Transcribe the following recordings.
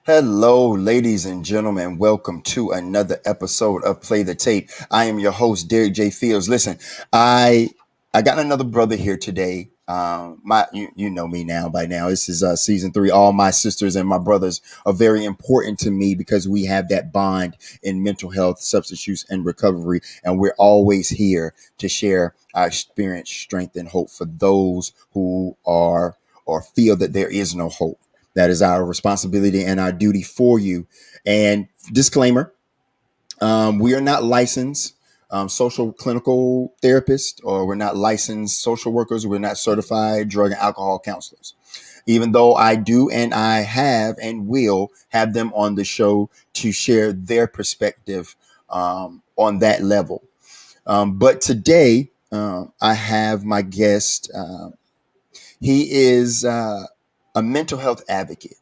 Hello, ladies and gentlemen. Welcome to another episode of Play the Tape. I am your host, Derek J. Fields. Listen, I I got another brother here today. You know me now by now. This is season 3. All my sisters and my brothers are very important to me because we have that bond in mental health, substance use, and recovery, and we're always here to share our experience, strength, and hope for those who are or feel that there is no hope. That is our responsibility and our duty for you. And disclaimer, we are not licensed social clinical therapists, or we're not licensed social workers. We're not certified drug and alcohol counselors. Even though I do and I have and will have them on the show to share their perspective on that level. But today, I have my guest. He is a mental health advocate.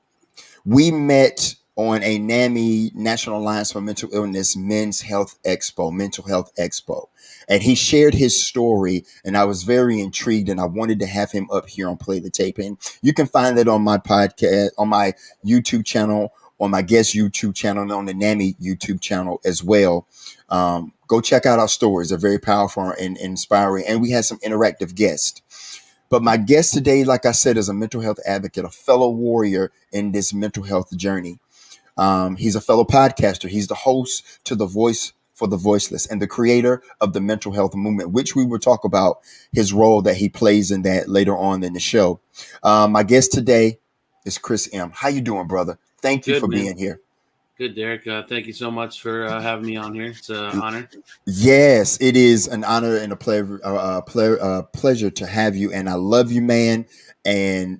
We met on a NAMI, National Alliance for Mental Illness Mental Health Expo. And he shared his story, and I was very intrigued, and I wanted to have him up here on Play the Tape. And you can find it on my podcast, on my YouTube channel, on my guest YouTube channel, and on the NAMI YouTube channel as well. Go check out our stories. They're very powerful and inspiring. And we had some interactive guests. But my guest today, like I said, is a mental health advocate, a fellow warrior in this mental health journey. He's a fellow podcaster. He's the host to The Voice for the Voiceless and the creator of the mental health movement, which we will talk about his role that he plays in that later on in the show. My guest today is Chris M. How you doing, brother? Thank you Good, for man. being here. Good, Derek. Thank you so much for having me on here. It's an honor. Yes, it is an honor and pleasure to have you. And I love you, man. And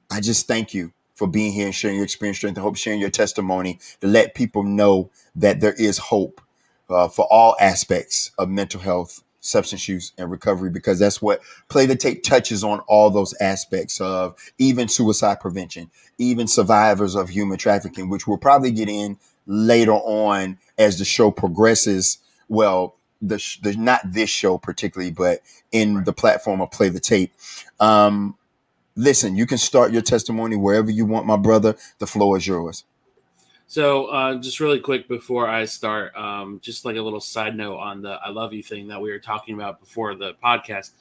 I just thank you for being here and sharing your experience, strength, and hope, sharing your testimony to let people know that there is hope for all aspects of mental health, substance use, and recovery, because that's what Play the Tape touches on, all those aspects of even suicide prevention, even survivors of human trafficking, which we'll probably get in later on as the show progresses. Well, not this show particularly, but in the platform of Play the Tape. Um, Listen, you can start your testimony wherever you want, my brother. The floor is yours. So, just really quick before I start, just like a little side note on the "I love you" thing that we were talking about before the podcast.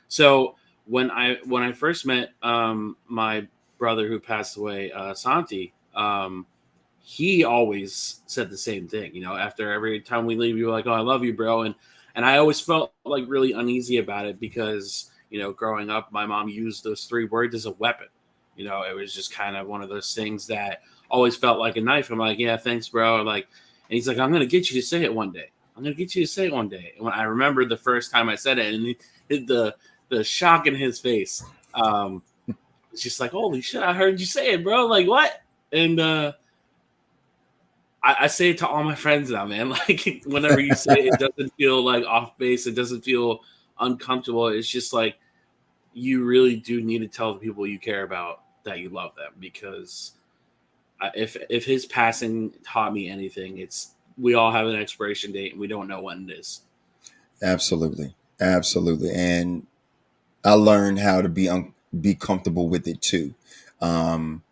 So, when I first met my brother who passed away, Santi, he always said the same thing. After every time we leave, you were like, "Oh, I love you, bro," and I always felt like really uneasy about it because growing up, my mom used those 3 words as a weapon. It was just kind of one of those things that always felt like a knife. I'm like, "Yeah, thanks, bro." And he's like, "I'm gonna get you to say it one day. I'm gonna get you to say it one day." And when I remember the first time I said it, and the shock in his face, it's just like, "Holy shit! I heard you say it, bro." Like, what? And I say it to all my friends now, man. Like, whenever you say it, it doesn't feel like off base. It doesn't feel uncomfortable. It's just like you really do need to tell the people you care about that you love them, because if his passing taught me anything, it's we all have an expiration date and we don't know when it is. Absolutely, absolutely. And I learned how to be comfortable with it too. Um,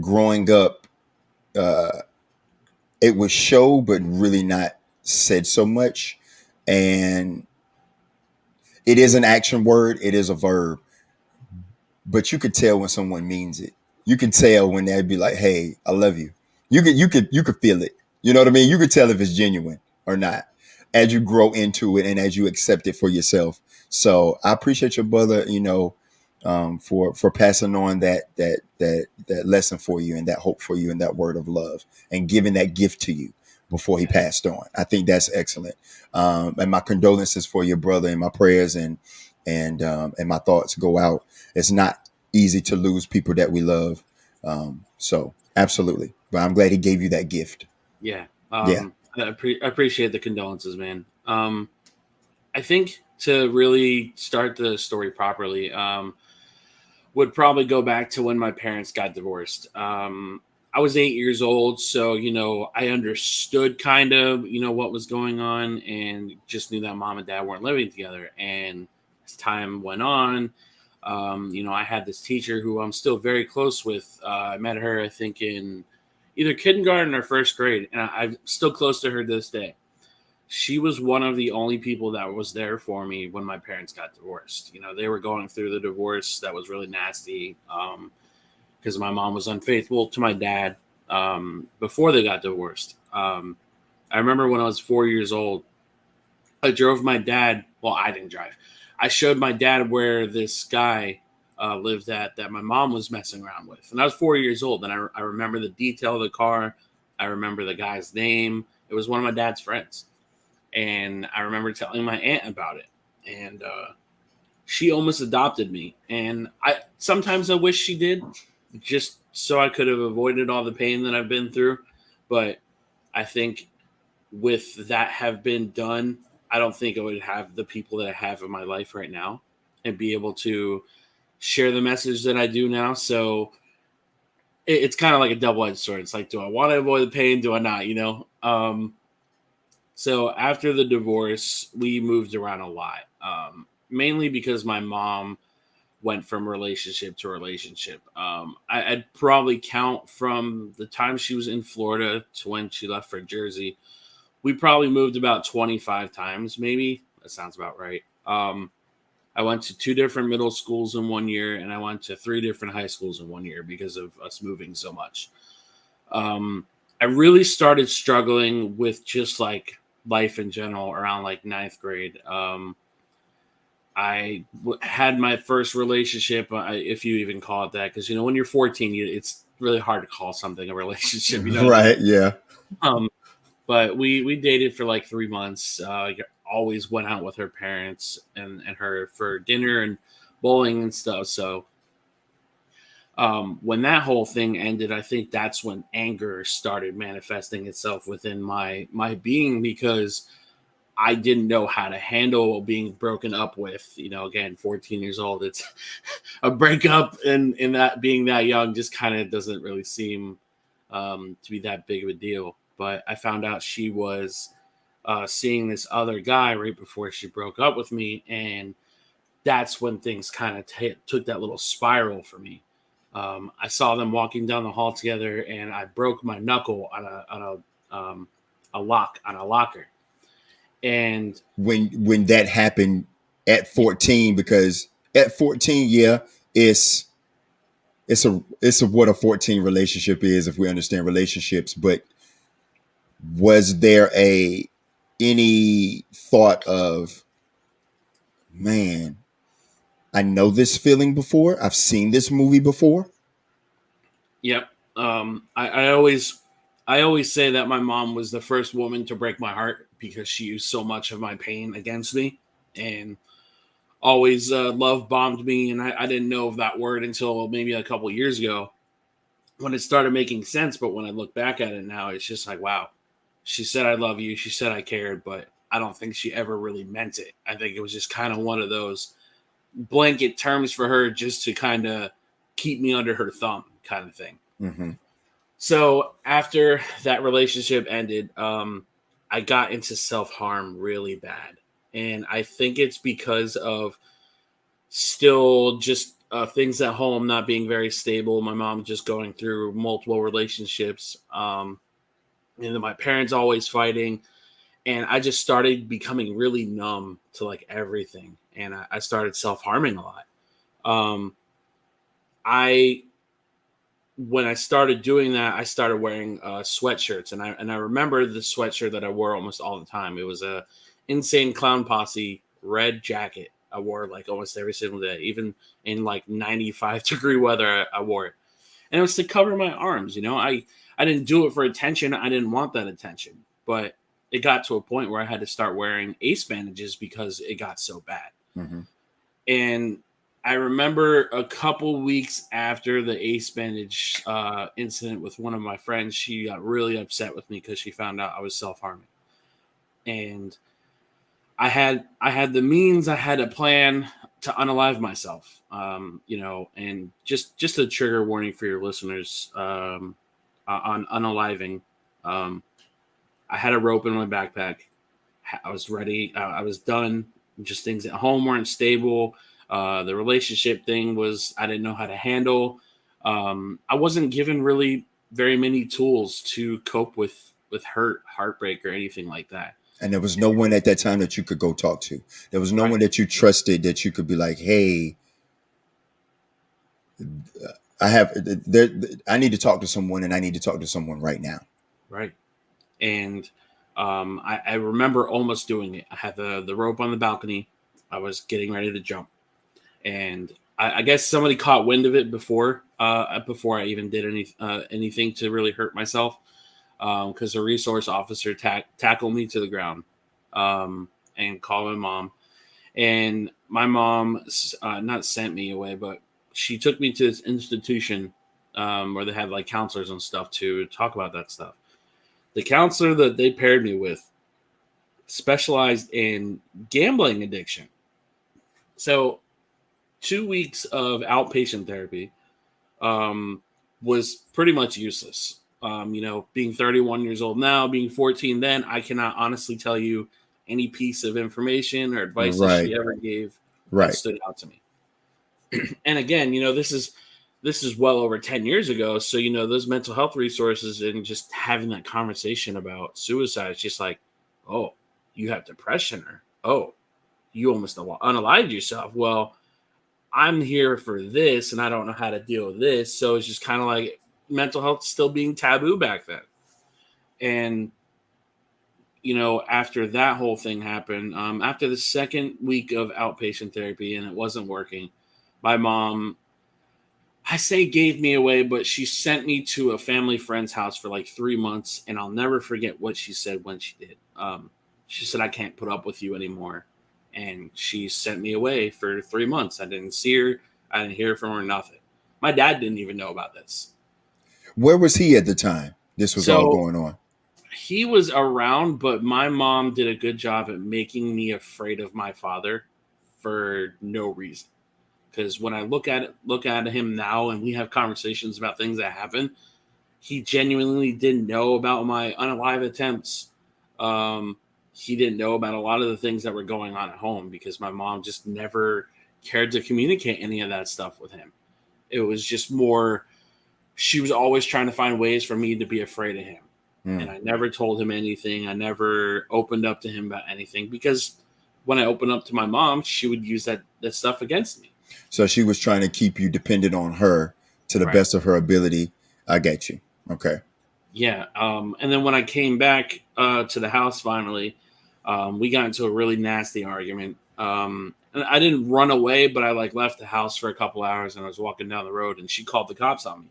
Growing up, uh, it was show, but really not said so much. And it is an action word. It is a verb, but you could tell when someone means it. You can tell when they'd be like, "Hey, I love you." You could feel it. You know what I mean? You could tell if it's genuine or not as you grow into it and as you accept it for yourself. So I appreciate your brother, for passing on that lesson for you and that hope for you and that word of love and giving that gift to you before he passed on. I think that's excellent. And my condolences for your brother, and my prayers and my thoughts go out. It's not easy to lose people that we love. So absolutely, but I'm glad he gave you that gift. Yeah. Yeah, I appreciate the condolences, man. I think to really start the story properly, would probably go back to when my parents got divorced. I was 8 years old, so I understood kind of what was going on, and just knew that mom and dad weren't living together. And as time went on, I had this teacher who I'm still very close with. I met her, I think, in either kindergarten or first grade, and I'm still close to her to this day. She was one of the only people that was there for me when my parents got divorced. They were going through the divorce that was really nasty, because my mom was unfaithful to my dad before they got divorced. I remember when I was 4 years old, I drove my dad. Well, I didn't drive. I showed my dad where this guy lived at that my mom was messing around with. And I was 4 years old, and I remember the detail of the car. I remember the guy's name. It was one of my dad's friends. And I remember telling my aunt about it. And she almost adopted me. And I wish she did, just so I could have avoided all the pain that I've been through. But I think with that have been done, I don't think I would have the people that I have in my life right now and be able to share the message that I do now. So it's kind of like a double edged sword. It's like, do I want to avoid the pain? Do I not? So after the divorce, we moved around a lot, mainly because my mom went from relationship to relationship. I'd probably count from the time she was in Florida to when she left for Jersey. We probably moved about 25 times, maybe. That sounds about right. I went to two different middle schools in 1 year, and I went to three different high schools in 1 year because of us moving so much. I really started struggling with just like life in general around like ninth grade. Had my first relationship, if you even call it that, because when you're 14, it's really hard to call something a relationship. You know what I mean? Right. Yeah. Um, but we dated for like 3 months. Always went out with her parents and her for dinner and bowling and stuff. So when that whole thing ended, I think that's when anger started manifesting itself within my being, because I didn't know how to handle being broken up with. Again, 14 years old. It's a breakup, and in that being that young just kind of doesn't really seem to be that big of a deal. But I found out she was seeing this other guy right before she broke up with me, and that's when things kind of took that little spiral for me. I saw them walking down the hall together, and I broke my knuckle on a lock on a locker. And When that happened at 14, because at 14, yeah, it's it's a what a 14 relationship is, if we understand relationships. But was there any thought of, man, I know this feeling before, I've seen this movie before? yep, I always say that my mom was the first woman to break my heart because she used so much of my pain against me, and always love bombed me. And I didn't know of that word until maybe a couple years ago when it started making sense. But when I look back at it now, it's just like, wow, she said I love you, she said I cared, but I don't think she ever really meant it. I think it was just kind of one of those blanket terms for her just to kind of keep me under her thumb kind of thing. Mm-hmm. So after that relationship ended, I got into self harm really bad. And I think it's because of still just things at home not being very stable. My mom just going through multiple relationships, and then my parents always fighting. And I just started becoming really numb to like everything. And I started self harming a lot. Um, I When I started doing that, I started wearing sweatshirts, and I remember the sweatshirt that I wore almost all the time. It was a Insane Clown Posse red jacket. I wore like almost every single day, even in like 95-degree weather. I wore it, and it was to cover my arms. I didn't do it for attention. I didn't want that attention, but it got to a point where I had to start wearing ace bandages because it got so bad. Mm-hmm. And I remember a couple weeks after the ace bandage incident with one of my friends, she got really upset with me because she found out I was self harming, and I had the means, I had a plan to unalive myself. And just a trigger warning for your listeners on unaliving. Um, I had a rope in my backpack. I was ready. I was done. Just things at home weren't stable. The relationship thing was I didn't know how to handle. I wasn't given really very many tools to cope with hurt, heartbreak, or anything like that. And there was no one at that time that you could go talk to. There was no Right, one that you trusted that you could be like, "Hey, I have there. I need to talk to someone, and I need to talk to someone right now." right. And I remember almost doing it. I had the rope on the balcony. I was getting ready to jump, and I guess somebody caught wind of it before I even did anything to really hurt myself. Because the resource officer tackled me to the ground, and called my mom. And my mom not sent me away, but she took me to this institution where they had like counselors and stuff to talk about that stuff. The counselor that they paired me with specialized in gambling addiction. So 2 weeks of outpatient therapy um, was pretty much useless. Being 31 years old now, being 14 then, I cannot honestly tell you any piece of information or advice that Right, she ever gave that right. stood out to me. And again, this is well over 10 years ago. So, those mental health resources and just having that conversation about suicide, it's just like, oh, you have depression, or oh, you almost unalived yourself. Well, I'm here for this and I don't know how to deal with this. So it's just kind of like mental health still being taboo back then. And, after that whole thing happened, after the second week of outpatient therapy and it wasn't working, my mom, I say gave me away, but she sent me to a family friend's house for like 3 months. And I'll never forget what she said when she did. She said, I can't put up with you anymore. And she sent me away for 3 months. I didn't see her. I didn't hear from her, nothing. My dad didn't even know about this. Where was he at the time this was all So going on? he was around, but my mom did a good job at making me afraid of my father for no reason. Because when I look at him now and we have conversations about things that happened, he genuinely didn't know about my unalive attempts. Um, he didn't know about a lot of the things that were going on at home because my mom just never cared to communicate any of that stuff with him. It was just more, she was always trying to find ways for me to be afraid of him. And Hmm. I never told him anything. I never opened up to him about anything because when I opened up to my mom, she would use that stuff against me. So she was trying to keep you dependent on her to the Right. best of her ability. I get you. Okay. Yeah. And then when I came back to the house finally, we got into a really nasty argument. And I didn't run away, but I like left the house for a couple hours and I was walking down the road and she called the cops on me.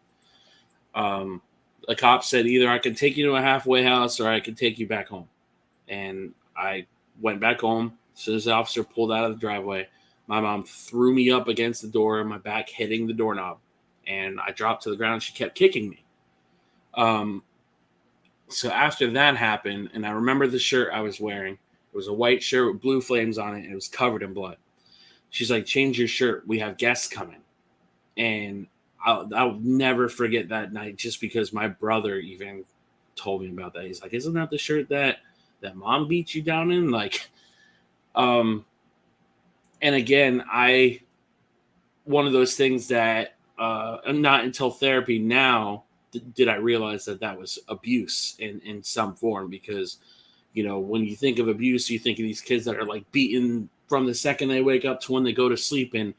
Um, the cops said either I could take you to a halfway house or I could take you back home. And I went back home. As soon as the officer pulled out of the driveway, my mom threw me up against the door, my back hitting the doorknob. And I dropped to the ground. She kept kicking me. Um, so after that happened, and I remember the shirt I was wearing. It was a white shirt with blue flames on it, and it was covered in blood. She's like, "Change your shirt. We have guests coming." And I'll never forget that night, just because my brother even told me about that. He's like, "Isn't that the shirt that mom beat you down in?" Like, um, and again, I one of those things that not until therapy now did I realize that was abuse in some form because when you think of abuse, you think of these kids that are like beaten from the second they wake up to when they go to sleep, and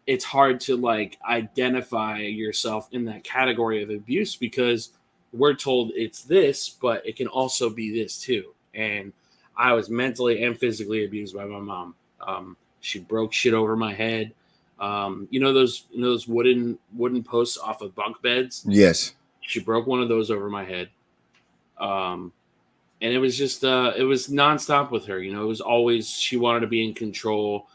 it's hard to like identify yourself in that category of abuse because we're told it's this, but it can also be this too. And I was mentally and physically abused by my mom. She broke shit over my head. Those wooden posts off of bunk beds. Yes. She broke one of those over my head. Um, and it was just it was nonstop with her. It was always she wanted to be in control.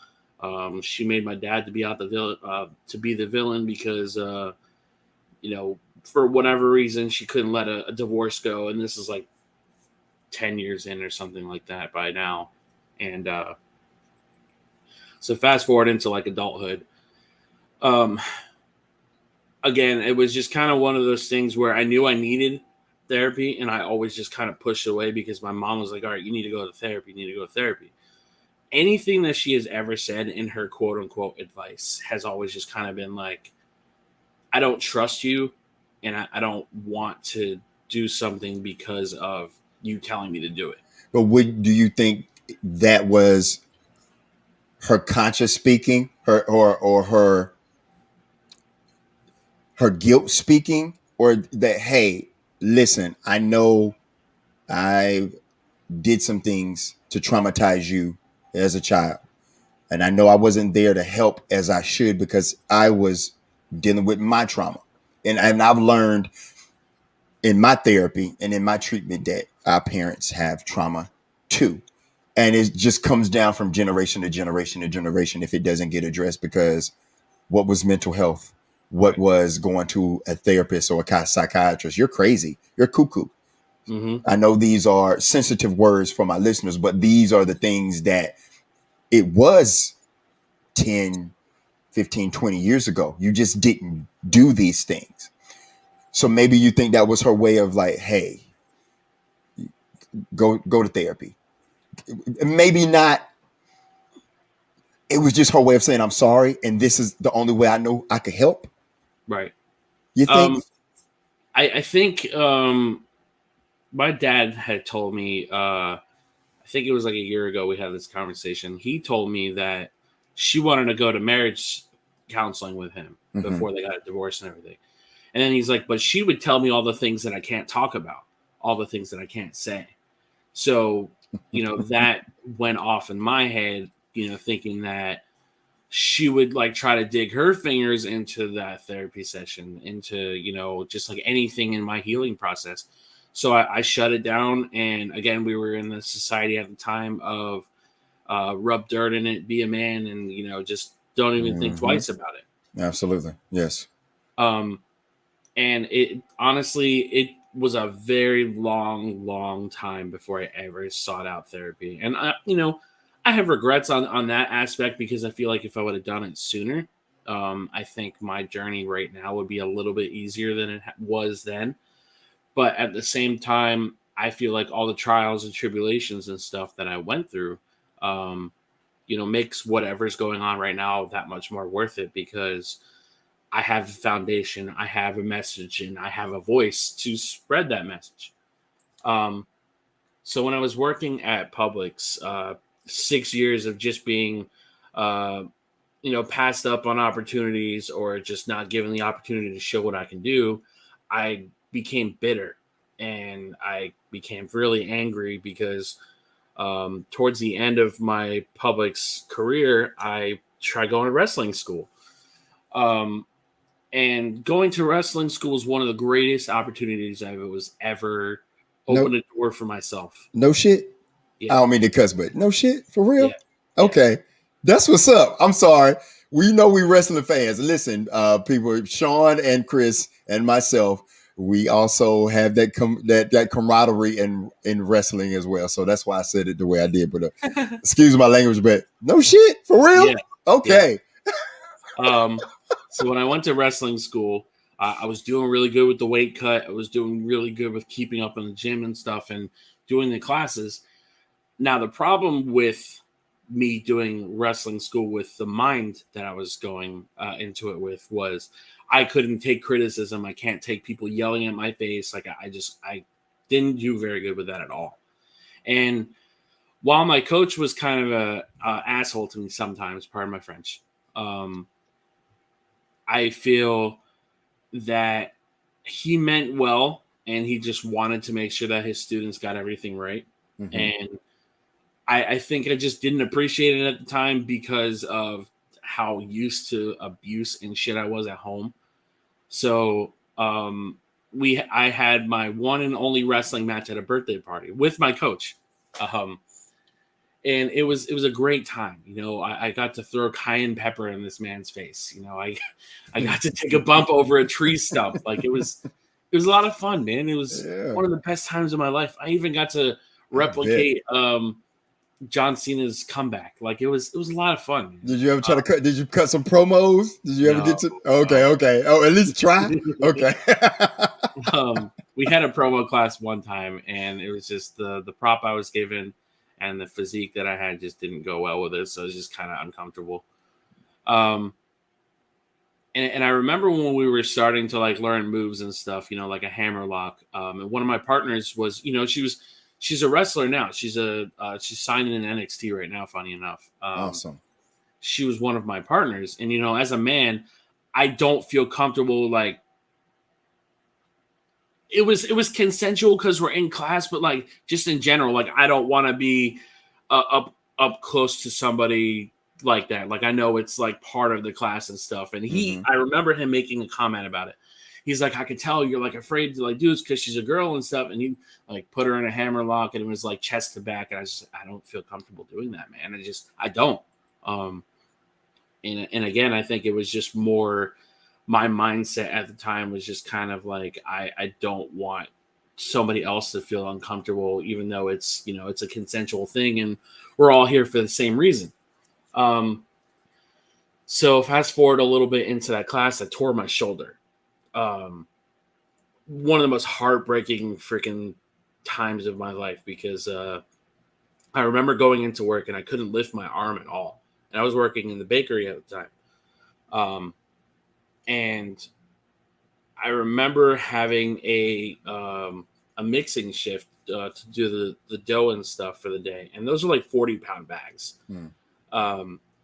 She made my dad to be to be the villain because for whatever reason she couldn't let a divorce go, and this is like 10 years in or something like that by now. And so fast forward into like adulthood. Um, Again, it was just kind of one of those things where I knew I needed therapy, and I always just kind of pushed it away because my mom was like, "All right, you need to go to therapy. You need to go to therapy." anything that she has ever said in her quote unquote advice has always just kind of been like, I don't trust you, and I don't want to do something because of you telling me to do it. But do you think that was her conscious speaking, or her guilt speaking, or that, hey, listen, I know I did some things to traumatize you as a child, and I know I wasn't there to help as I should because I was dealing with my trauma, and I've learned in my therapy and in my treatment that our parents have trauma too. And it just comes down from generation to generation to generation if it doesn't get addressed, because what was mental health? What Right. was going to a therapist or a psychiatrist? You're crazy. You're cuckoo. Mm-hmm. I know these are sensitive words for my listeners, but these are the things that it was 10, 15, 20 years ago. You just didn't do these things. So maybe you think that was her way of like, hey, go to therapy. Maybe not. It was just her way of saying I'm sorry, and this is the only way I know I could help. Right. You think? I think my dad had told me, I think it was like a year ago we had this conversation. He told me that she wanted to go to marriage counseling with him Mm-hmm. before they got a divorce and everything. And then he's like, but she would tell me all the things that I can't talk about, all the things that I can't say. So, that went off in my head, thinking that she would like try to dig her fingers into that therapy session, into, just like anything in my healing process. So I shut it down. And again, we were in the society at the time of rub dirt in it, be a man, and, just don't even think Mm-hmm. twice about it. Absolutely. Yes. Um, and it honestly, it was a very long time before I ever sought out therapy. And I have regrets on that aspect, because I feel like if I would have done it sooner, I think my journey right now would be a little bit easier than it was then. But at the same time, I feel like all the trials and tribulations and stuff that I went through, um, makes whatever's going on right now that much more worth it, because I have a foundation, I have a message, and I have a voice to spread that message. Um, so when I was working at Publix, 6 years of just being, uh, passed up on opportunities, or just not given the opportunity to show what I can do, I became bitter, and I became really angry because towards the end of my Publix career, I tried going to wrestling school. Um, and going to wrestling school is one of the greatest opportunities I was ever No, opened a door for myself. no shit. I Yeah, don't mean to cuss, but no shit for real. yeah, yeah. Okay, that's what's up. I'm sorry. We know we wrestling fans. Listen, people, Sean and Chris and myself, we also have that camaraderie in wrestling as well. So that's why I said it the way I did. But excuse my language, but no shit for real. Yeah, yeah. Okay. So when I went to wrestling school, I was doing really good with the weight cut. I was doing really good with keeping up in the gym and stuff, and doing the classes. Now, the problem with me doing wrestling school with the mind that I was going into it with was I couldn't take criticism. I can't take people yelling at my face. Like I didn't do very good with that at all. And while my coach was kind of a asshole to me sometimes, pardon my French, um, I feel that he meant well, and he just wanted to make sure that his students got everything right. Mm-hmm. And I think I just didn't appreciate it at the time because of how used to abuse and shit I was at home. So I had my one and only wrestling match at a birthday party with my coach. Um, and it was a great time. I got to throw cayenne pepper in this man's face. I got to take a bump over a tree stump. Like it was a lot of fun, man. It was Yeah. one of the best times of my life. I even got to replicate John Cena's comeback. Like it was a lot of fun, man. Did you ever try to cut? Did you cut some promos? Did you ever No, get to? Okay, no. okay. Oh, at least try. Okay. We had a promo class one time, and it was just the prop I was given, and the physique that I had just didn't go well with it, so it was just kind of uncomfortable. Um, and I remember when we were starting to like learn moves and stuff, like a hammer lock. And one of my partners was, she's a wrestler now. She's signed in NXT right now. Funny enough, Awesome. she was one of my partners, and as a man, I don't feel comfortable like it was consensual because we're in class, but like just in general, like I don't want to be up close to somebody like that. Like I know it's like part of the class and stuff. And I remember him making a comment about it. He's like, I could tell you're like afraid to like do this because she's a girl and stuff. And he like put her in a hammer lock and it was like chest to back. And I don't feel comfortable doing that, man. I don't. Um, and again, I think it was just more my mindset at the time was just kind of like I don't want somebody else to feel uncomfortable, even though it's a consensual thing and we're all here for the same reason. Um, so fast forward a little bit into that class, I tore my shoulder. Um, One of the most heartbreaking freaking times of my life because I remember going into work and I couldn't lift my arm at all. And I was working in the bakery at the time. And I remember having a mixing shift to do the dough and stuff for the day, and those are like 40-pound bags.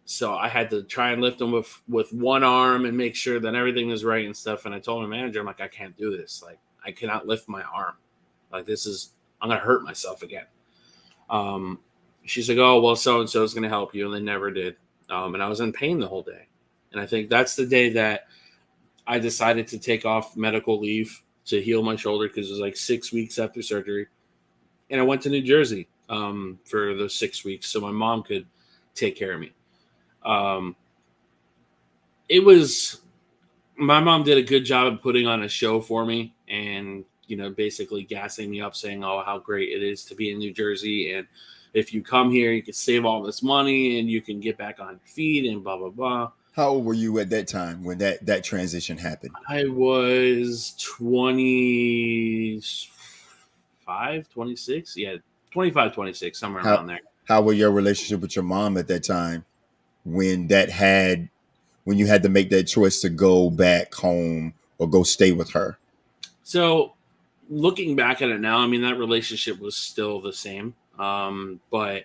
So I had to try and lift them with one arm and make sure that everything was right and stuff. And I told my manager, I'm like, I can't do this. Like, I cannot lift my arm. Like, I'm gonna hurt myself again. She's like, oh well, so and so is gonna help you, and they never did. And I was in pain the whole day. And I think that's the day that I decided to take off medical leave to heal my shoulder because it was like 6 weeks after surgery. And I went to New Jersey for those 6 weeks so my mom could take care of me. My mom did a good job of putting on a show for me and, basically gassing me up saying, oh, how great it is to be in New Jersey. And if you come here, you can save all this money and you can get back on your feet and blah, blah, blah. How old were you at that time when that transition happened? I was 25, 26. Yeah, 25, 26, somewhere How around there. how were your relationship with your mom at that time when when you had to make that choice to go back home or go stay with her? So looking back at it now, I mean, that relationship was still the same. But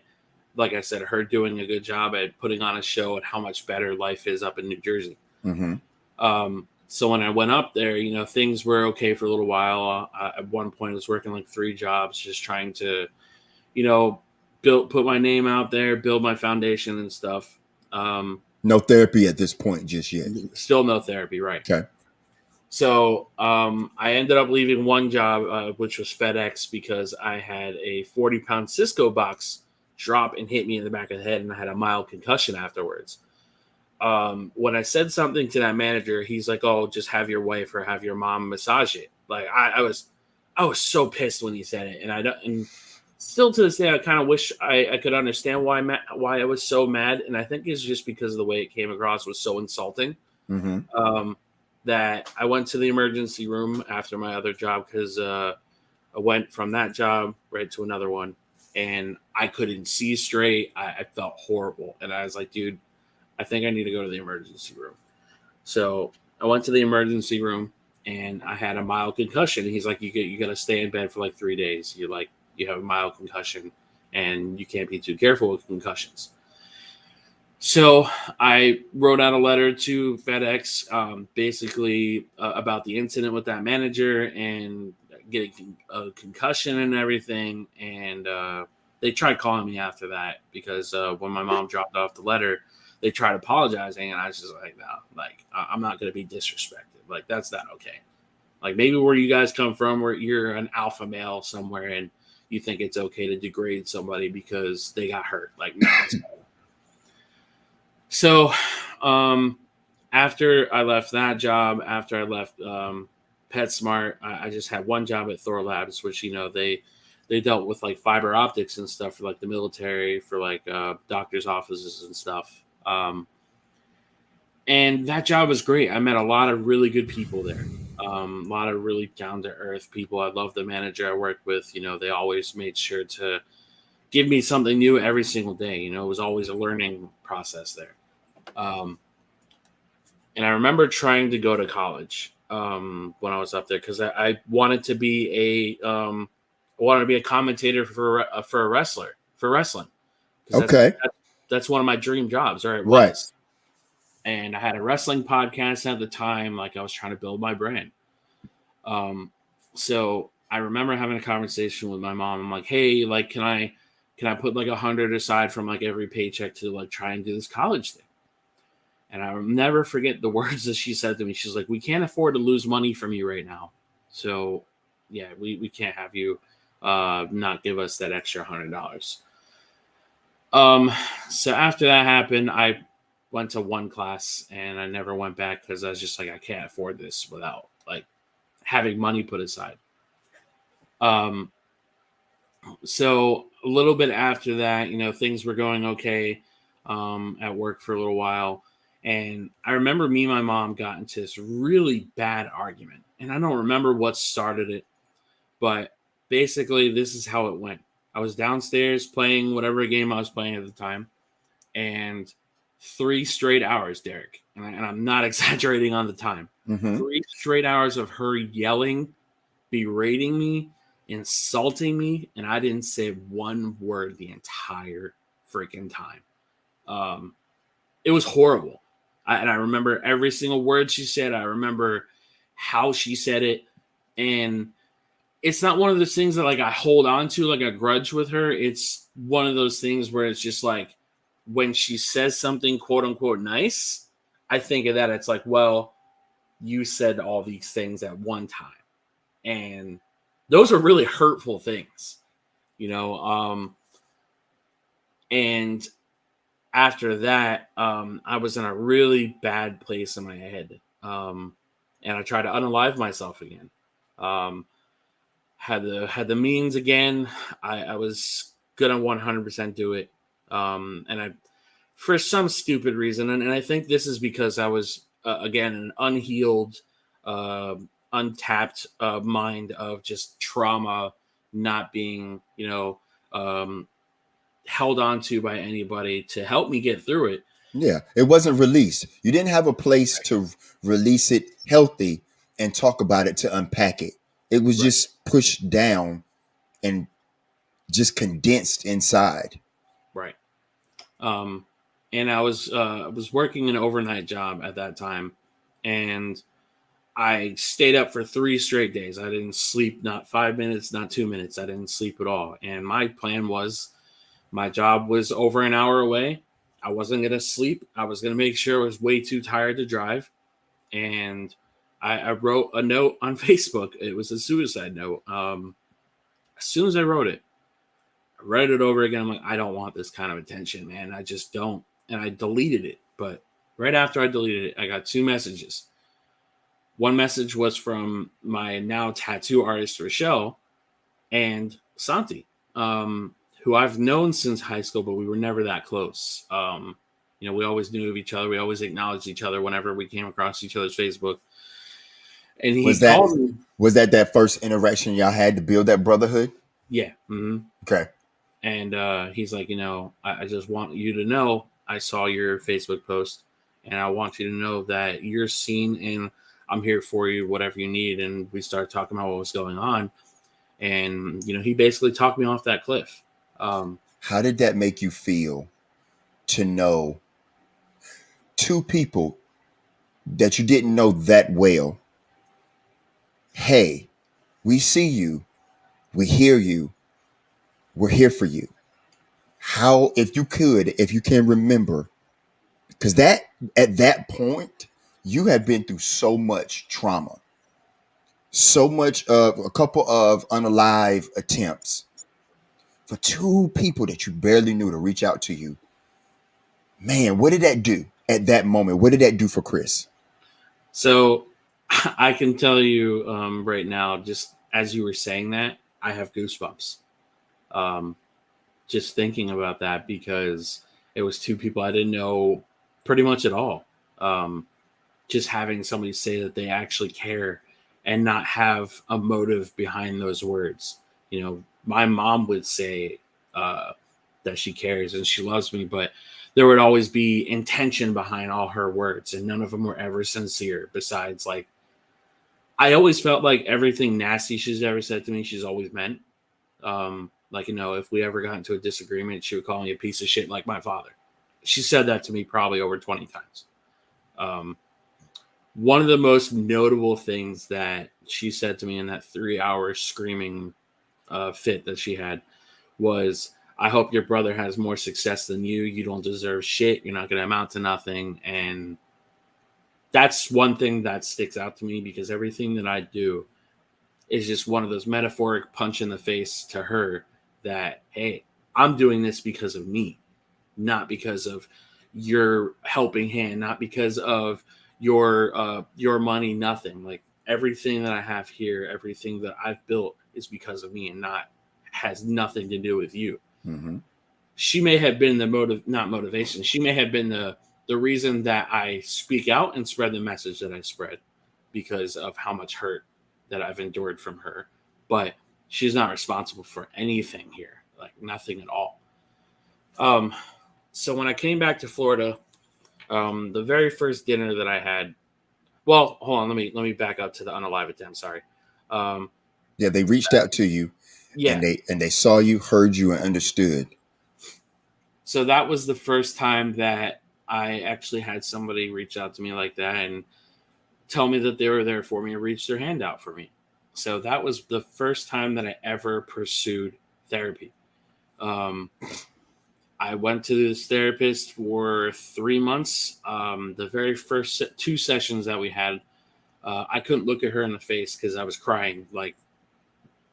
like I said, her doing a good job at putting on a show and how much better life is up in New Jersey. Mm-hmm. So when I went up there, things were okay for a little while. At one point, I was working like 3 jobs, just trying to, put my name out there, build my foundation and stuff. No therapy at this point just yet. Still no therapy, right? Okay. So I ended up leaving one job, which was FedEx, because I had a 40-pound Cisco box drop and hit me in the back of the head, and I had a mild concussion afterwards. When I said something to that manager, he's like, "Oh, just have your wife or have your mom massage it." Like I was so pissed when he said it, and still to this day, I kind of wish I could understand why I was so mad, and I think it's just because of the way it came across was so insulting. Mm-hmm. That I went to the emergency room after my other job because I went from that job right to another one, and I couldn't see straight. I felt horrible, and I was like, "Dude, I think I need to go to the emergency room." So I went to the emergency room and I had a mild concussion. He's like, you got to stay in bed for like 3 days. You have a mild concussion and you can't be too careful with concussions. So I wrote out a letter to FedEx, basically about the incident with that manager and getting a concussion and everything. And they tried calling me after that because when my mom dropped off the letter, they tried apologizing, and I was just like, no, like I'm not going to be disrespected. Like that's not okay. Like maybe where you guys come from, where you're an alpha male somewhere, and you think it's okay to degrade somebody because they got hurt. Like no. So, after I left that job, after I left PetSmart, I just had one job at Thor Labs, which they dealt with like fiber optics and stuff for like the military, for like doctors' offices and stuff. And that job was great. I met a lot of really good people there. A lot of really down to earth people. I love the manager I worked with. They always made sure to, give me something new every single day. You know, it was always a learning process there. Um, and I remember trying to go to college when I was up there because I wanted to be I wanted to be a commentator for a wrestler for wrestling because Okay. that's one of my dream jobs, or it Right. was. And I had a wrestling podcast at the time. Like I was trying to build my brand. Um, so I remember having a conversation with my mom. I'm like, hey, like, can I put like 100 aside from like every paycheck to like try and do this college thing? And I'll never forget the words that she said to me. She's like, we can't afford to lose money from you right now. So yeah, we can't have you not give us that extra $100. Um, so after that happened, I went to one class and I never went back because I was just like, I can't afford this without like having money put aside. Um, so a little bit after that, you know, things were going okay at work for a little while. And I remember me and my mom got into this really bad argument. And I don't remember what started it, but basically, this is how it went. I was downstairs playing whatever game I was playing at the time, and 3 straight hours, Derek, and I'm not exaggerating on the time, Mm-hmm. 3 straight hours of her yelling, berating me, insulting me, and I didn't say one word the entire freaking time. Um, it was horrible. And I remember every single word she said. I remember how she said it. And it's not one of those things that like I hold on to like a grudge with her. It's one of those things where it's just like when she says something quote unquote nice, I think of that. It's like, well, you said all these things at one time. And those are really hurtful things, you know. And after that, I was in a really bad place in my head. And I tried to unalive myself again. Um, had the means again. I was gonna 100% do it. And I, for some stupid reason, and I think this is because I was again an unhealed, uh, untapped mind of just trauma, not being um, held on to by anybody to help me get through it. Yeah. It wasn't released. You didn't have a place to release it healthy and talk about it to unpack it. It was Right, just pushed down and just condensed inside. right. Um, and I was working an overnight job at that time, and I stayed up for 3 straight days. I didn't sleep, not 5 minutes, not 2 minutes. I didn't sleep at all. And my plan was my job was over an hour away. I wasn't going to sleep. I was going to make sure I was way too tired to drive. And I wrote a note on Facebook. It was a suicide note. As soon as I wrote it, I read it over again. I'm like, I don't want this kind of attention, man. I just don't. And I deleted it. But right after I deleted it, I got 2 messages. One message was from my now tattoo artist, Rochelle, and Santi, who I've known since high school, but we were never that close. We always knew of each other. We always acknowledged each other whenever we came across each other's Facebook. And he Was that called me. that first interaction y'all had to build that brotherhood? Yeah. Mm-hmm. Okay. And he's like, I just want you to know I saw your Facebook post, and I want you to know that you're seen and I'm here for you, whatever you need. And we started talking about what was going on. And, he basically talked me off that cliff. Um, How did that make you feel to know two people that you didn't know that well? Hey, we see you, we hear you, we're here for you. How, if you can remember, because that at that point, you had been through so much trauma, so much of a couple of unalive attempts for two people that you barely knew to reach out to you. Man, what did that do at that moment? What did that do for Chris? so I can tell you right now, just as you were saying that, I have goosebumps. Um, just thinking about that because it was two people I didn't know pretty much at all. Um, just having somebody say that they actually care and not have a motive behind those words. My mom would say, that she cares and she loves me, but there would always be intention behind all her words, and none of them were ever sincere. Besides, like, I always felt like everything nasty she's ever said to me, she's always meant. Like, if we ever got into a disagreement, she would call me a piece of shit like my father. She said that to me probably over 20 times. One of the most notable things that she said to me in that 3 hour screaming fit that she had was, I hope your brother has more success than you. You don't deserve shit. You're not going to amount to nothing. And that's one thing that sticks out to me, because everything that I do is just one of those metaphoric punch in the face to her that, hey, I'm doing this because of me, not because of your helping hand, not because of your money, nothing. Like, everything that I have here, everything that I've built is because of me, and not has nothing to do with you. Mm-hmm. She may have been the not motivation. She may have been the reason that I speak out and spread the message that I spread, because of how much hurt that I've endured from her. But she's not responsible for anything here, like nothing at all. Um, so when I came back to Florida, the very first dinner that I had, well, hold on, let me back up to the unalive attempt. Sorry. Um, Yeah, they reached out to you, and yeah. they saw you, heard you, and understood. So that was the first time that I actually had somebody reach out to me like that and tell me that they were there for me and reach their hand out for me. So that was the first time that I ever pursued therapy. Um, I went to this therapist for 3 months. The very first two sessions that we had, I couldn't look at her in the face because I was crying like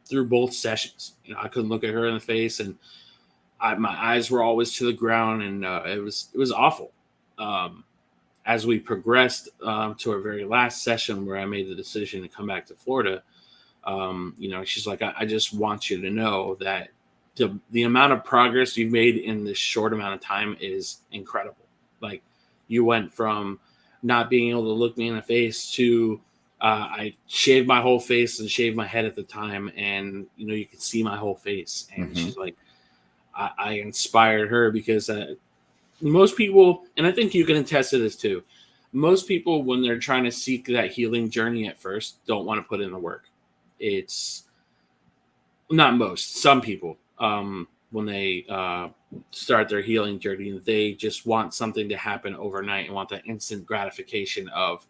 through both sessions. I couldn't look at her in the face, and my eyes were always to the ground, and it was awful. Um, as we progressed to our very last session, where I made the decision to come back to Florida, she's like, I just want you to know that the amount of progress you've made in this short amount of time is incredible. Like, you went from not being able to look me in the face to I shaved my whole face and shaved my head at the time, and you could see my whole face. And Mm-hmm. she's like, I inspired her because most people, and I think you can attest to this too, most people, when they're trying to seek that healing journey at first, don't want to put in the work. It's not most, some people, when they start their healing journey, they just want something to happen overnight and want that instant gratification of,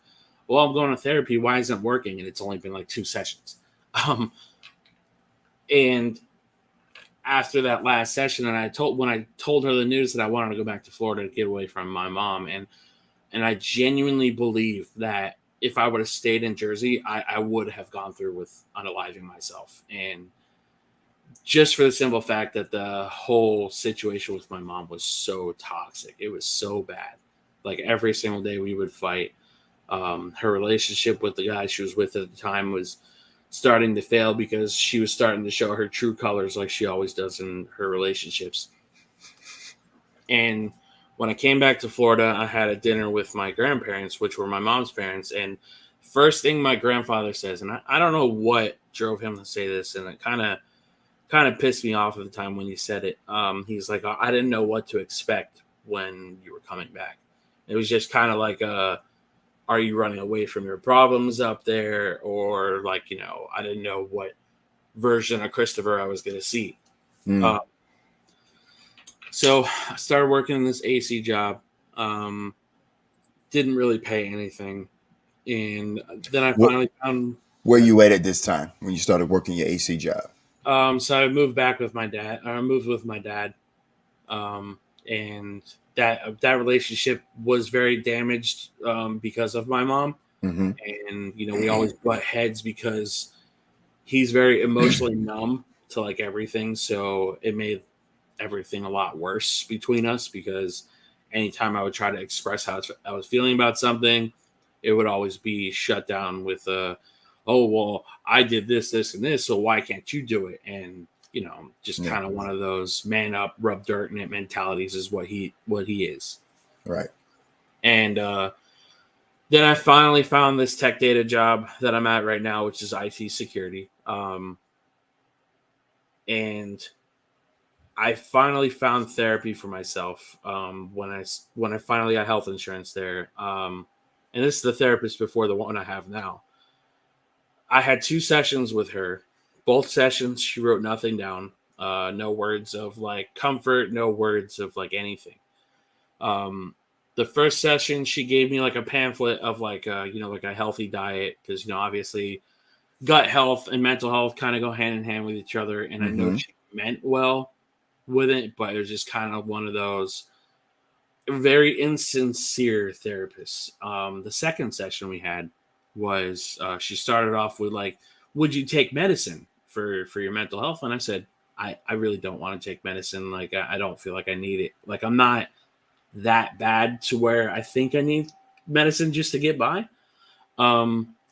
well, I'm going to therapy. Why isn't it working? And it's only been like 2 sessions. Um, and after that last session, and when I told her the news that I wanted to go back to Florida to get away from my mom, and I genuinely believe that if I would have stayed in Jersey, I would have gone through with unaliving myself. And just for the simple fact that the whole situation with my mom was so toxic. It was so bad. Like, every single day we would fight. Her relationship with the guy she was with at the time was starting to fail because she was starting to show her true colors like she always does in her relationships. And when I came back to Florida, I had a dinner with my grandparents, which were my mom's parents. And first thing my grandfather says, and I don't know what drove him to say this, and it kind of pissed me off at the time when he said it. He's like, I didn't know what to expect when you were coming back. It was just kind of like, are you running away from your problems up there? Or like, I didn't know what version of Christopher I was going to see. Mm. Uh, so I started working in this AC job. Didn't really pay anything. And then I What finally found, Where you at this time when you started working your AC job? so I moved back with my dad. I moved with my dad. And that relationship was very damaged because of my mom. Mm-hmm. And we always butt heads because he's very emotionally numb to like everything, so it made everything a lot worse between us, because anytime I would try to express how I was feeling about something, it would always be shut down with oh, well, I did this and this, so why can't you do it? And just Yeah. kind of one of those man up, rub dirt in it mentalities is what he is. Right. And then I finally found this tech data job that I'm at right now, which is IT security. And I finally found therapy for myself when I finally got health insurance there. And this is the therapist before the one I have now. I had 2 sessions with her. Both sessions, she wrote nothing down. No words of like comfort, no words of like anything. Um, the first session, she gave me like a pamphlet of like like a healthy diet because obviously gut health and mental health kind of go hand in hand with each other. And I know Mm-hmm. she meant well with it, but it was just kind of one of those very insincere therapists. The second session we had was she started off with like, "Would you take medicine for your mental health?" And I said, "I really don't want to take medicine. Like I don't feel like I need it. Like I'm not that bad to where I think I need medicine just to get by."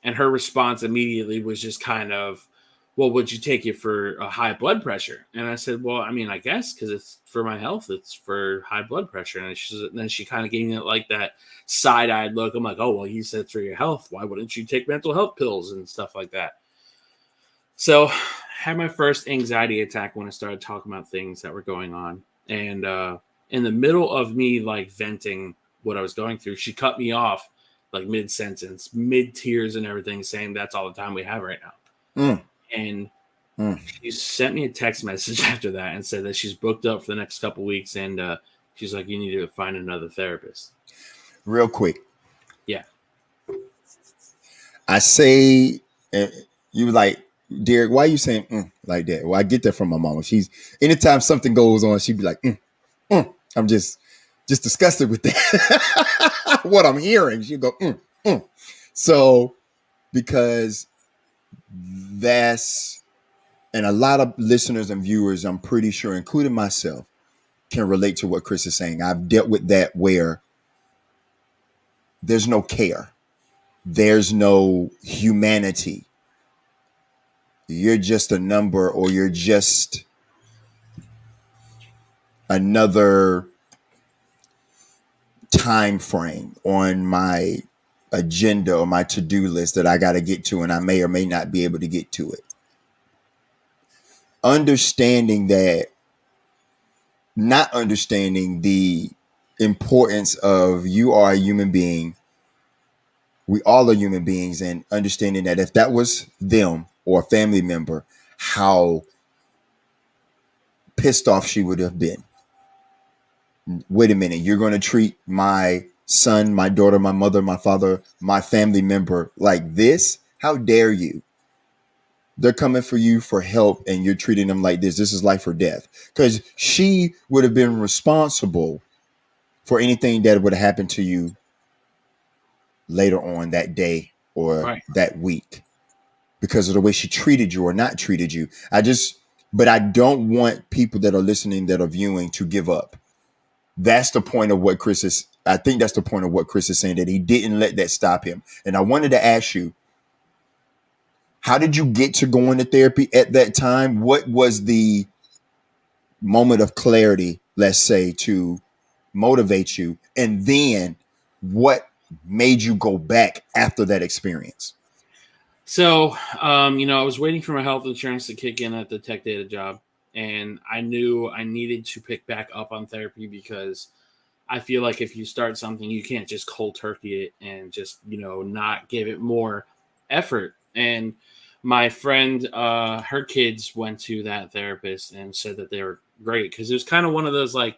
And her response immediately was just kind of, "Well, would you take it for a high blood pressure?" And I said, "Well, I mean, I guess because it's for my health, it's for high blood pressure." And then she kind of gave me like that side eyed look. I'm like, "Oh, well, you said it's for your health. Why wouldn't you take mental health pills and stuff like that?" So, had my first anxiety attack when I started talking about things that were going on, and in the middle of me like venting what I was going through, she cut me off like mid sentence, mid tears and everything, saying that's all the time we have right now. Mm, And mm. she sent me a text message after that and said that she's booked up for the next couple weeks, and she's like, "You need to find another therapist." Real quick, Yeah, I say, uh, you like, Derek, why are you saying like that? Well, I get that from my mama. She's anytime something goes on, she'd be like, I'm just disgusted with that. What I'm hearing, she'd go, mm. So because that's and a lot of listeners and viewers, I'm pretty sure, including myself, can relate to what Chris is saying. I've dealt with that where there's no care, there's no humanity. You're just a number, or you're just another time frame on my agenda or my to-do list that I got to get to, and I may or may not be able to get to it. Understanding that, not understanding the importance of you are a human being, we all are human beings, and understanding that if that was them or a family member, how pissed off she would have been. Wait a minute, you're going to treat my son, my daughter, my mother, my father, my family member like this? How dare you? They're coming for you for help and you're treating them like this. This is life or death. Because she would have been responsible for anything that would have happened to you later on that day or right. that week because of the way she treated you or not treated you. But I don't want people that are listening, that are viewing, to give up. That's the point of what Chris is. I think that's the point of what Chris is saying, that he didn't let that stop him. And I wanted to ask you, how did you get to going to therapy at that time? What was the moment of clarity, let's say, to motivate you? And then what made you go back after that experience? So, I was waiting for my health insurance to kick in at the tech data job, and I knew I needed to pick back up on therapy because I feel like if you start something, you can't just cold turkey it and just, not give it more effort. And my friend, her kids went to that therapist and said that they were great because it was kind of one of those like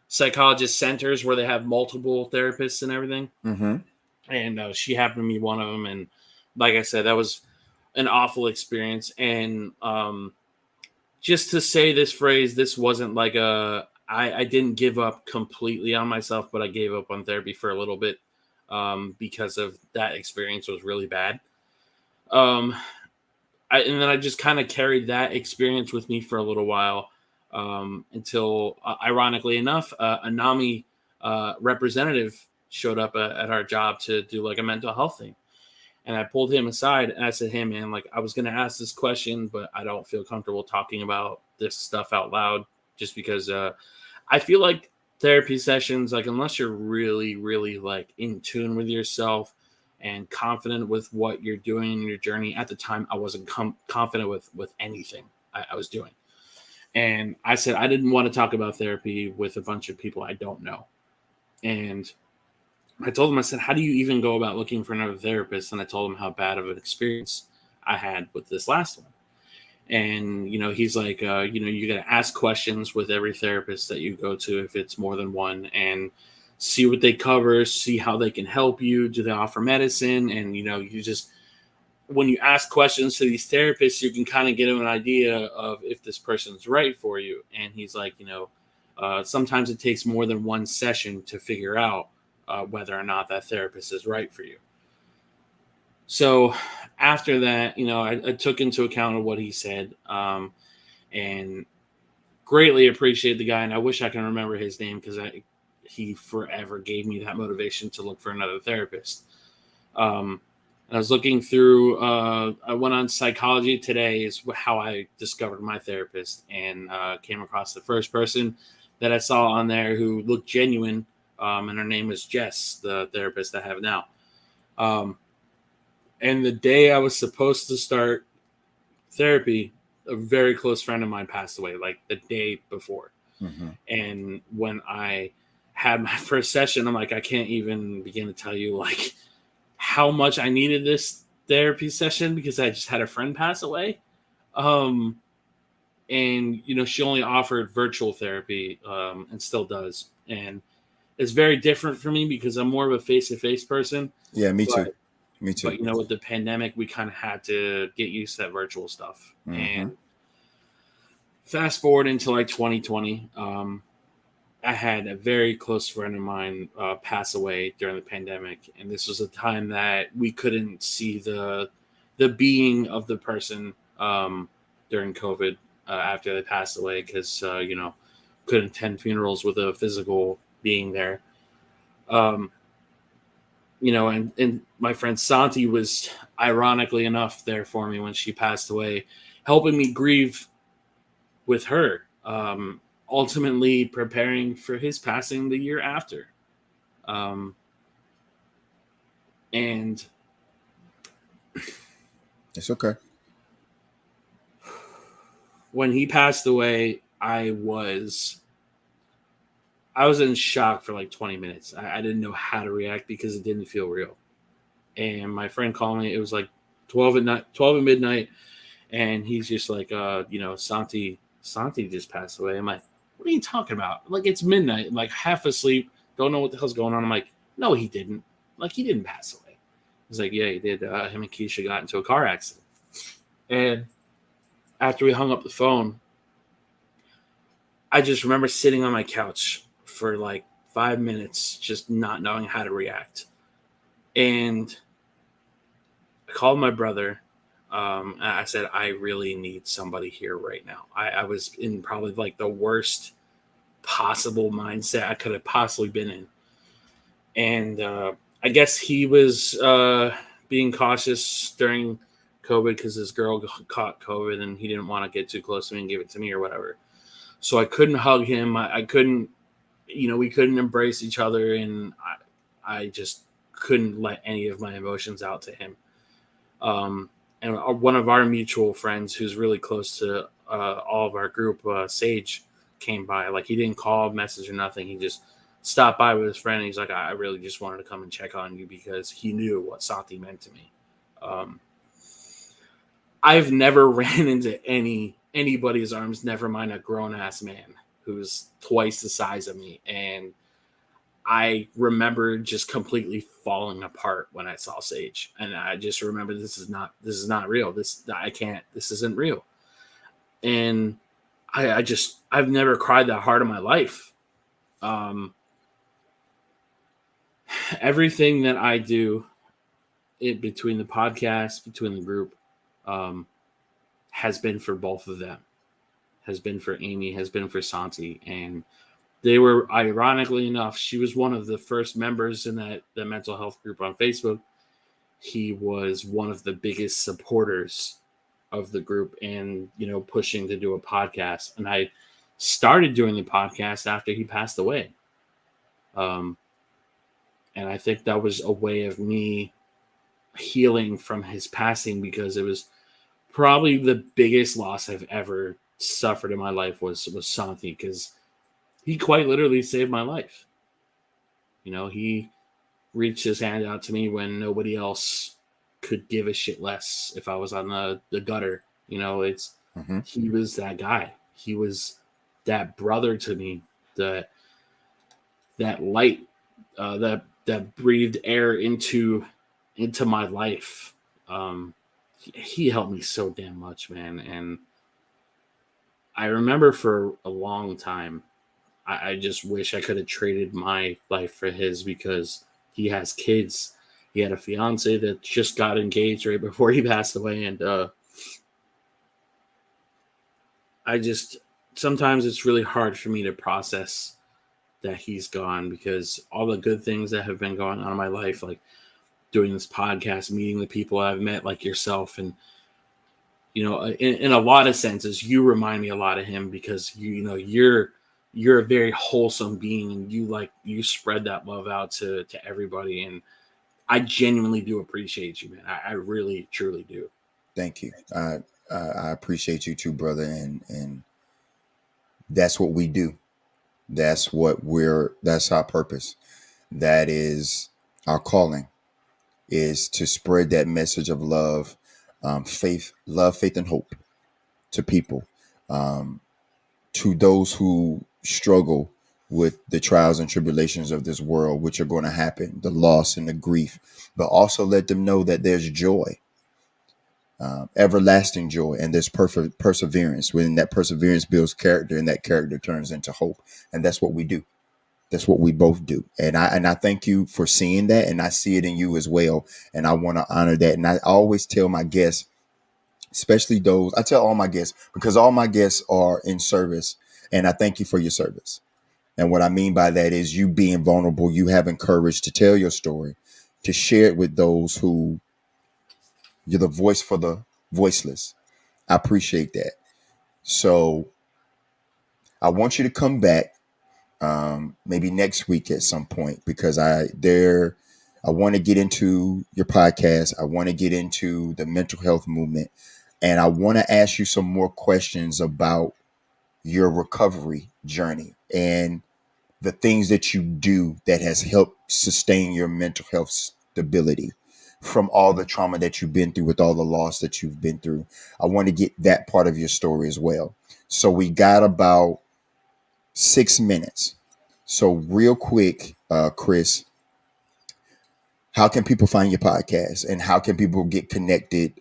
psychologist centers where they have multiple therapists and everything. Mm-hmm. And she happened to be one of them. And like I said, that was an awful experience. And just to say this phrase, this wasn't like I didn't give up completely on myself, but I gave up on therapy for a little bit because of that experience was really bad. Um, and then I just kind of carried that experience with me for a little while until, ironically enough, a NAMI representative showed up at our job to do like a mental health thing. And I pulled him aside and I said, "Hey, man, like I was going to ask this question, but I don't feel comfortable talking about this stuff out loud just because I feel like therapy sessions, like, unless you're really, really like in tune with yourself and confident with what you're doing in your journey at the time, I wasn't confident with anything I was doing. And I said I didn't want to talk about therapy with a bunch of people I don't know. And I told him, I said, how do you even go about looking for another therapist? And I told him how bad of an experience I had with this last one. And, he's like, you got to ask questions with every therapist that you go to, if it's more than one, and see what they cover, see how they can help you. Do they offer medicine? And, you just, when you ask questions to these therapists, you can kind of get an idea of if this person's right for you. And he's like, sometimes it takes more than one session to figure out whether or not that therapist is right for you. So after that, I took into account of what he said, and greatly appreciate the guy. And I wish I can remember his name, because he forever gave me that motivation to look for another therapist. I was looking through, I went on Psychology Today is how I discovered my therapist, and came across the first person that I saw on there who looked genuine, and her name was Jess, the therapist I have now. And the day I was supposed to start therapy, a very close friend of mine passed away, like the day before. Mm-hmm. And when I had my first session, I'm like, I can't even begin to tell you like how much I needed this therapy session, because I just had a friend pass away. And she only offered virtual therapy, and still does. And it's very different for me because I'm more of a face-to-face person. Yeah, me too. Me too. But with the pandemic, we kind of had to get used to that virtual stuff. Mm-hmm. And fast forward into like 2020, I had a very close friend of mine pass away during the pandemic, and this was a time that we couldn't see the being of the person during COVID after they passed away, because couldn't attend funerals with a physical being there. And my friend Santi was, ironically enough, there for me when she passed away, helping me grieve with her, ultimately preparing for his passing the year after. And It's okay. when he passed away, I was in shock for like 20 minutes. I didn't know how to react because it didn't feel real. And my friend called me. It was like 12 at midnight. And he's just like, Santi just passed away. I'm like, what are you talking about? Like, it's midnight. I'm like, half asleep. Don't know what the hell's going on. I'm like, no, he didn't. Like, he didn't pass away. He's like, yeah, he did. Him and Keisha got into a car accident. And after we hung up the phone, I just remember sitting on my couch for like 5 minutes, just not knowing how to react. And I called my brother. I said, I really need somebody here right now. I was in probably like the worst possible mindset I could have possibly been in. And I guess he was being cautious during COVID because his girl caught COVID and he didn't want to get too close to me and give it to me or whatever. So I couldn't hug him. I couldn't, we couldn't embrace each other, and I just couldn't let any of my emotions out to him. And one of our mutual friends, who's really close to all of our group, Sage, came by. Like, he didn't call, message, or nothing. He just stopped by with his friend, and he's like, I really just wanted to come and check on you because he knew what Santi meant to me. I've never ran into anybody's arms, never mind a grown-ass man who's twice the size of me. And I remember just completely falling apart when I saw Sage. And I just remember, this is not real. This isn't real. And I've never cried that hard in my life. Everything that I do, between the podcast, between the group, has been for both of them, has been for Amy, has been for Santi. And they were, ironically enough, she was one of the first members in the mental health group on Facebook. He was one of the biggest supporters of the group and, pushing to do a podcast. And I started doing the podcast after he passed away. And I think that was a way of me healing from his passing, because it was probably the biggest loss I've ever suffered in my life was Santi, because he quite literally saved my life. He reached his hand out to me when nobody else could give a shit less if I was on the gutter. It's Hmm. he was that guy. He was that brother to me, that that light, that breathed air into my life. He helped me so damn much, man. And I remember for a long time, I just wish I could have traded my life for his, because he has kids. He had a fiance that just got engaged right before he passed away, and I just sometimes it's really hard for me to process that he's gone, because all the good things that have been going on in my life, like doing this podcast, meeting the people I've met, like yourself, and in a lot of senses, you remind me a lot of him, because you're a very wholesome being, and you spread that love out to everybody, and I genuinely do appreciate you, man. I really truly do. Thank you. I appreciate you too, brother. And that's what we do. That's our purpose. That is our calling, is to spread that message of love, faith, and hope to people, um, to those who struggle with the trials and tribulations of this world, which are going to happen, the loss and the grief, but also let them know that there's joy, everlasting joy, and there's perfect perseverance. When that perseverance builds character, and that character turns into hope, and that's what we do. That's what we both do. And I thank you for seeing that, and I see it in you as well. And I want to honor that. And I always tell my guests, especially those, I tell all my guests, because all my guests are in service, and I thank you for your service. And what I mean by that is you being vulnerable, you having courage to tell your story, to share it with those who you're the voice for the voiceless. I appreciate that. So I want you to come back, maybe next week at some point, because I want to get into your podcast. I want to get into the mental health movement, and I want to ask you some more questions about your recovery journey and the things that you do that has helped sustain your mental health stability from all the trauma that you've been through, with all the loss that you've been through. I want to get that part of your story as well. So we got about 6 minutes. So real quick, Chris, how can people find your podcast, and how can people get connected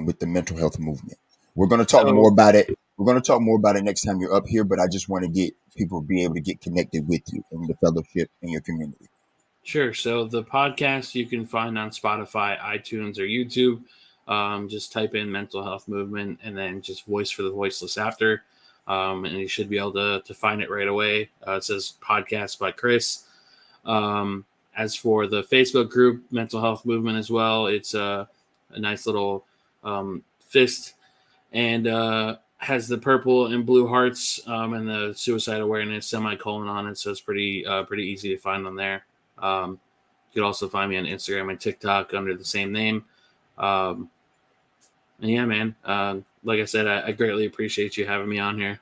with the mental health movement? We're going to talk more So about it. We're going to talk more about it next time you're up here, but I just want to get people to be able to get connected with you in the fellowship in your community. sure. So the podcast you can find on Spotify, iTunes, or YouTube. Just type in mental health movement and then just voice for the voiceless after. And you should be able to find it right away. It says podcast by Chris. As for the Facebook group, Mental Health Movement as well, it's a nice little fist, and has the purple and blue hearts, and the suicide awareness semicolon on it. So it's pretty easy to find on there. You can also find me on Instagram and TikTok under the same name. Um, and yeah, man, like I said, I greatly appreciate you having me on here.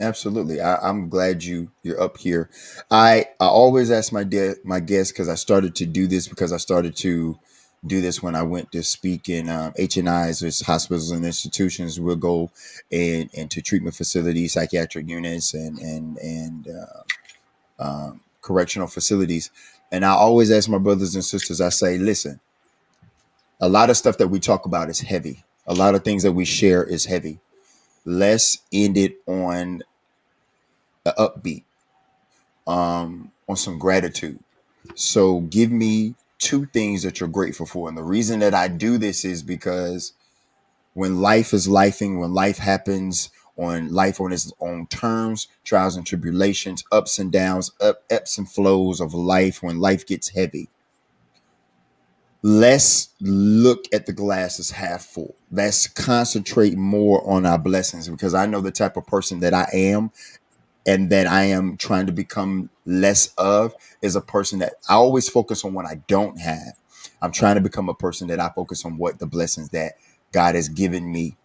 Absolutely. I'm glad you're up here. I always ask my guests, because I started to do this because I started to do this when I went to speak in HNIs, which hospitals and institutions. We'll go into treatment facilities, psychiatric units, and correctional facilities. And I always ask my brothers and sisters, I say, listen, a lot of stuff that we talk about is heavy. A lot of things that we share is heavy. Let's end it on an upbeat, on some gratitude. So give me two things that you're grateful for. And the reason that I do this is because when life is lifing, when life happens on life on its own terms, trials and tribulations, ups and downs, ebbs and flows of life, when life gets heavy, let's look at the glass as half full. Let's concentrate more on our blessings, because I know the type of person that I am, and that I am trying to become less of, is a person that I always focus on what I don't have. I'm trying to become a person that I focus on what the blessings that God has given me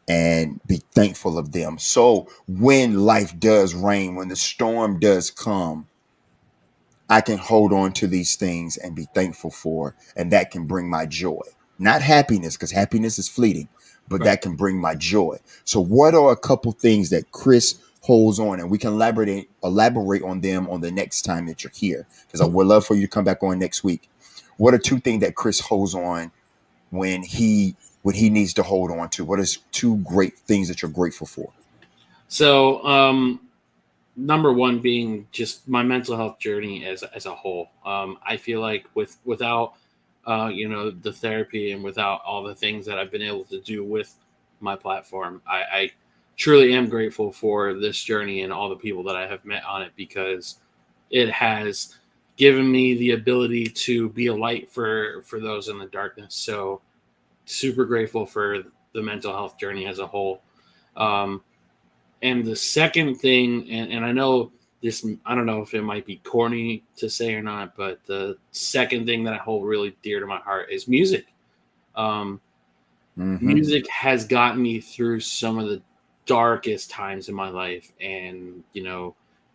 and be thankful of them. So when life does rain, when the storm does come, I can hold on to these things and be thankful for, and that can bring my joy. Not happiness, because happiness is fleeting, but Right. that can bring my joy. So, what are a couple things that Chris holds on, and we can elaborate on them on the next time that you're here? Because I would love for you to come back on next week. What are two things that Chris holds on when he needs to hold on to? What is two great things that you're grateful for? So, number one being just my mental health journey as a whole. I feel like without the therapy and without all the things that I've been able to do with my platform, I truly am grateful for this journey and all the people that I have met on it, because it has given me the ability to be a light for those in the darkness. So super grateful for the mental health journey as a whole. Um, and the second thing, and I know this, I don't know if it might be corny to say or not, but the second thing that I hold really dear to my heart is music. Um, Mm-hmm. Music has gotten me through some of the darkest times in my life. And,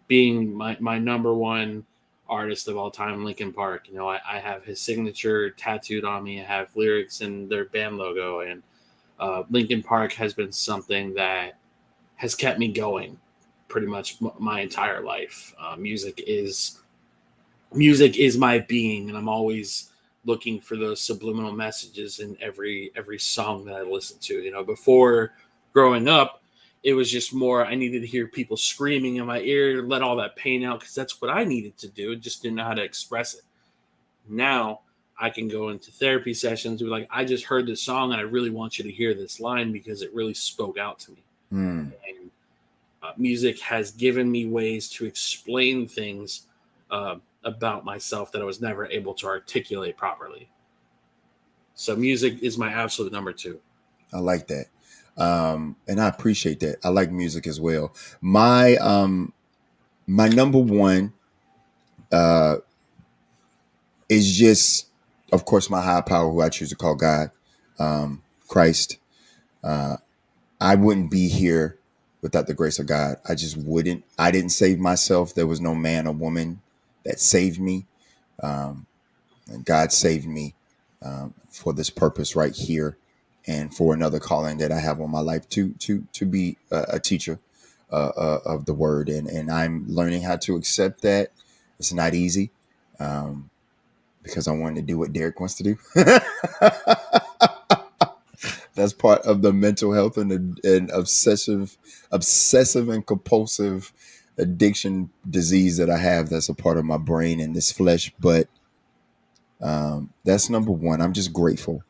being my number one artist of all time, Linkin Park, I have his signature tattooed on me. I have lyrics and their band logo. And Linkin Park has been something that has kept me going pretty much my entire life. Music is my being, and I'm always looking for those subliminal messages in every song that I listen to. Before growing up, it was just more I needed to hear people screaming in my ear, let all that pain out, because that's what I needed to do. Just didn't know how to express it. Now I can go into therapy sessions and be like, I just heard this song and I really want you to hear this line because it really spoke out to me. Mm. And music has given me ways to explain things about myself that I was never able to articulate properly. So music is my absolute number two. I like that. And I appreciate that. I like music as well. My number one uh is just, of course, my higher power, who I choose to call God, Christ. Uh I wouldn't be here without the grace of God. I just wouldn't. I didn't save myself. There was no man or woman that saved me. Um, and God saved me for this purpose right here, and for another calling that I have on my life to be a teacher of the word, and I'm learning how to accept that. It's not easy, um, because I wanted to do what Derek wants to do. That's part of the mental health and obsessive and compulsive addiction disease that I have. That's a part of my brain and this flesh, but that's number one. I'm just grateful.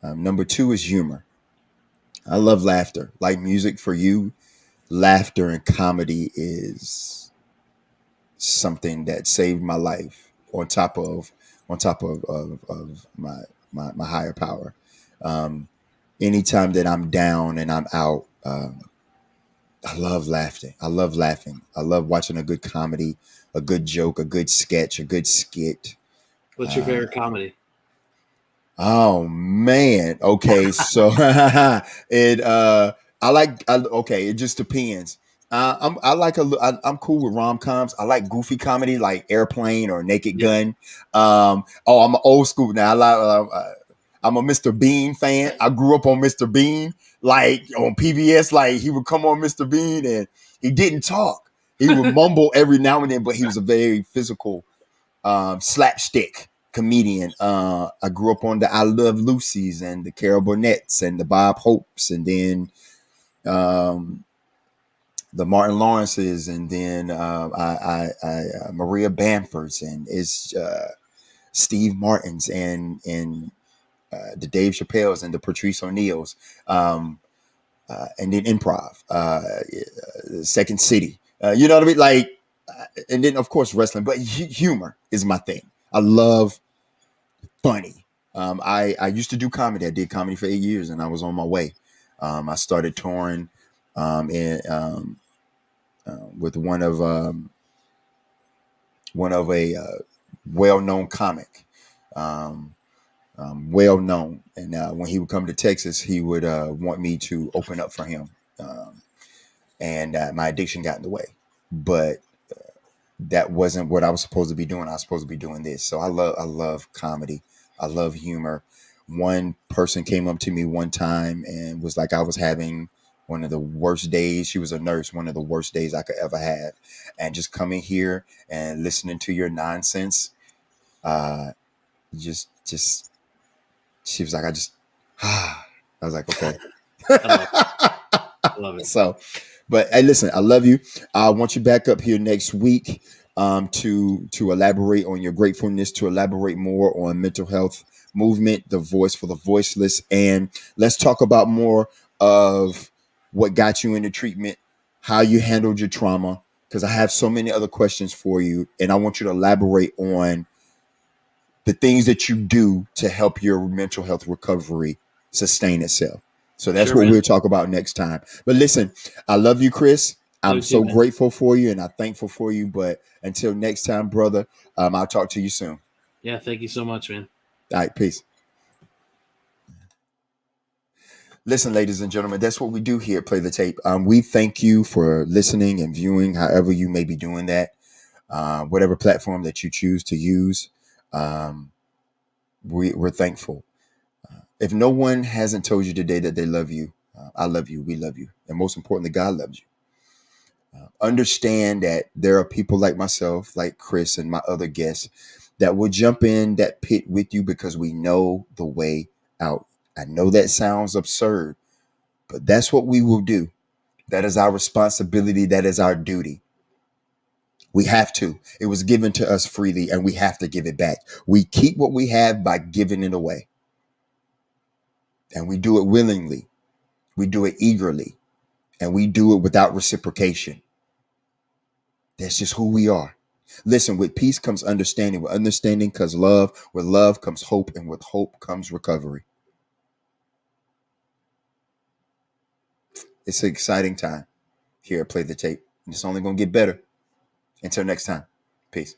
Number two is humor. I love laughter. Like music for you, laughter and comedy is something that saved my life. On top of my higher power. Um, Anytime that I'm down and I'm out, I love laughing. I love laughing. I love watching a good comedy, a good joke, a good sketch, a good skit. What's your Uh, favorite comedy? Oh man. Okay, so it okay, it just depends. I'm cool with rom-coms. I like goofy comedy like Airplane or Naked Yep. Gun. I'm old school now. I'm a Mr. Bean fan. I grew up on Mr. Bean, like on PBS. Like he would come on Mr. Bean and he didn't talk. He would mumble every now and then, but he was a very physical slapstick comedian. I grew up on the I Love Lucy's and the Carol Burnett's and the Bob Hopes, and then um, the Martin Lawrence's, and then Maria Bamford's, and it's Steve Martin's, and the Dave Chappelle's, and the Patrice O'Neill's, and then improv, Second City. You know what I mean? Like, and then of course wrestling, but humor is my thing. I love funny. I used to do comedy. I did comedy for 8 years, and I was on my way. I started touring with one of a well-known comic. Um, well known. And when he would come to Texas, he would want me to open up for him. And my addiction got in the way. But that wasn't what I was supposed to be doing. I was supposed to be doing this. So I love comedy. I love humor. One person came up to me one time and was like, I was having one of the worst days. She was a nurse, one of the worst days I could ever have. And just coming here and listening to your nonsense, uh, just she was like, I just I was like, okay. I love it. I love it. So, but hey, listen, I love you. I want you back up here next week to elaborate on your gratefulness, to elaborate more on mental health movement, the voice for the voiceless, and let's talk about more of what got you into treatment, how you handled your trauma, because I have so many other questions for you, and I want you to elaborate on the things that you do to help your mental health recovery sustain itself. So that's Sure, what man. we'll talk about next time. But listen, I love you, Chris. Love I'm you too, so man. grateful for you and I'm thankful for you. But until next time, brother, I'll talk to you soon. Yeah, thank you so much, man. All right, peace. Listen, ladies and gentlemen, that's what we do here at Play the Tape. We thank you for listening and viewing, however you may be doing that, whatever platform that you choose to use. Um, we're thankful. If no one hasn't told you today that they love you, I love you, we love you. And most importantly, God loves you. Understand that there are people like myself, like Chris and my other guests, that will jump in that pit with you because we know the way out. I know that sounds absurd, but that's what we will do. That is our responsibility. That is our duty. We have to. It was given to us freely and we have to give it back. We keep what we have by giving it away. And we do it willingly. We do it eagerly. And we do it without reciprocation. That's just who we are. Listen, with peace comes understanding. With understanding comes love. With love comes hope. And with hope comes recovery. It's an exciting time here at Play the Tape. And it's only going to get better. Until next time, peace.